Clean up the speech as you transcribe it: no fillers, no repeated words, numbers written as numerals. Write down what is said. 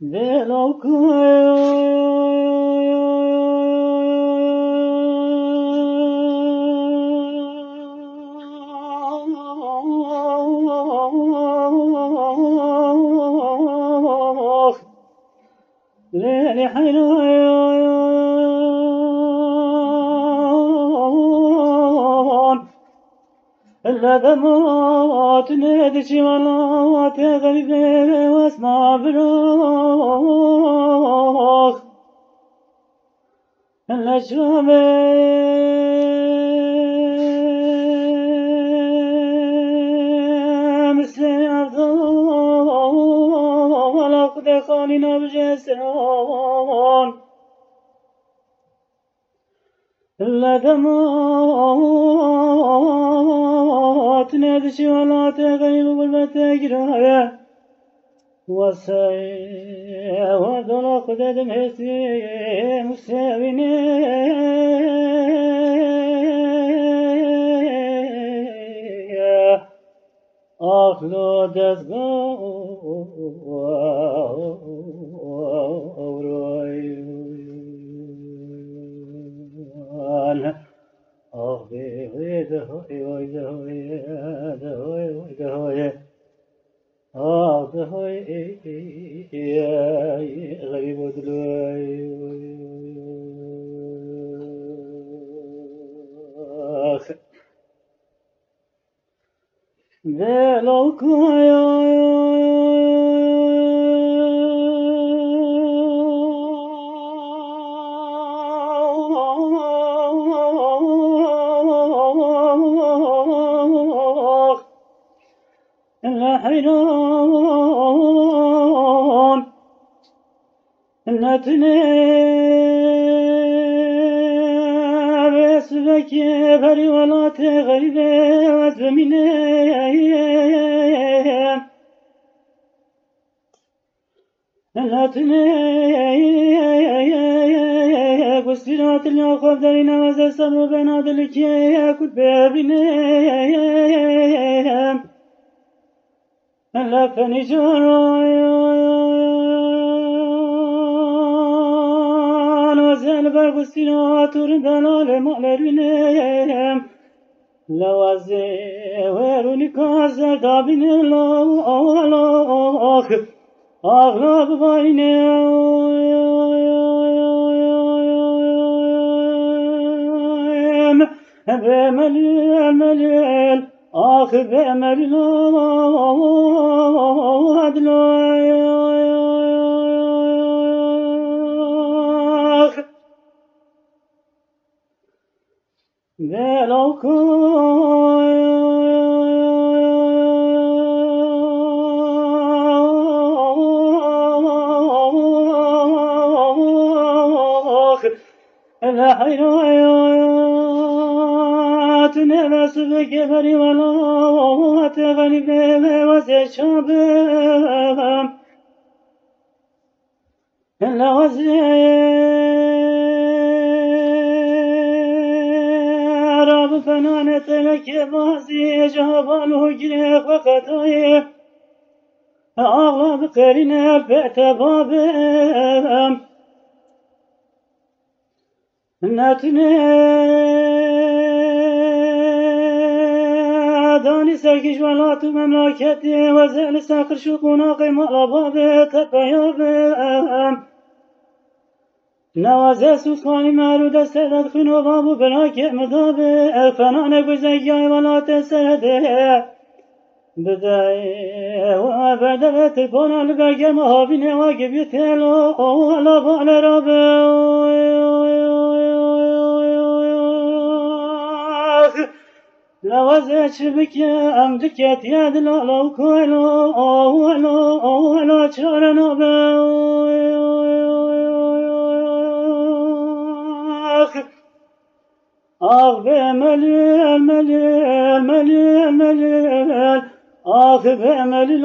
دلو ليلي حيران إلا دموت ندشي ولا تغرب واسمع براخ إلا شامم سيعطان ولا قد خالنا بجسران إلا دموت ندشي ولا تغيب بالبتجرايا وسايا ودنا قدد مهسي مساويني أخلو دزغوران أخي دهوي ويدهوي دهوي ويدهوي دهوي غريب ودلوي دلو حيران نتني بسبك بري ولا تغيب وزميني نتني قصيرات اليوخف دارينا وزسر بنادلك يكود بابيني لفني جران وزل برقصيرات وردلال مالرينيم لوازي ويروني كازر دابين الله أغلب باينيم بمليل بمليل أدلاخ دلو الحيرات نفس بكبري ولا تغلب وسشابم إلا وزير بفنانة لك باسي جهبانه جريخ وقطايف أغلب قرين بأتبابم نتني داني سركش ولات مملكتي وزل ساقر شقونا قيمة لبابي تبيابم نوازي سوسخاني مالو سرد خنو بابو براكي مدابي فنان قزيجاي ولات سرده بداي وبدأت بنا البرق مهابين واقف يتلو ولا بال ربي لوازي شبك أمدك يتياد لو كويلو ولا شارنا بمليل مليل مليل مليل بمليل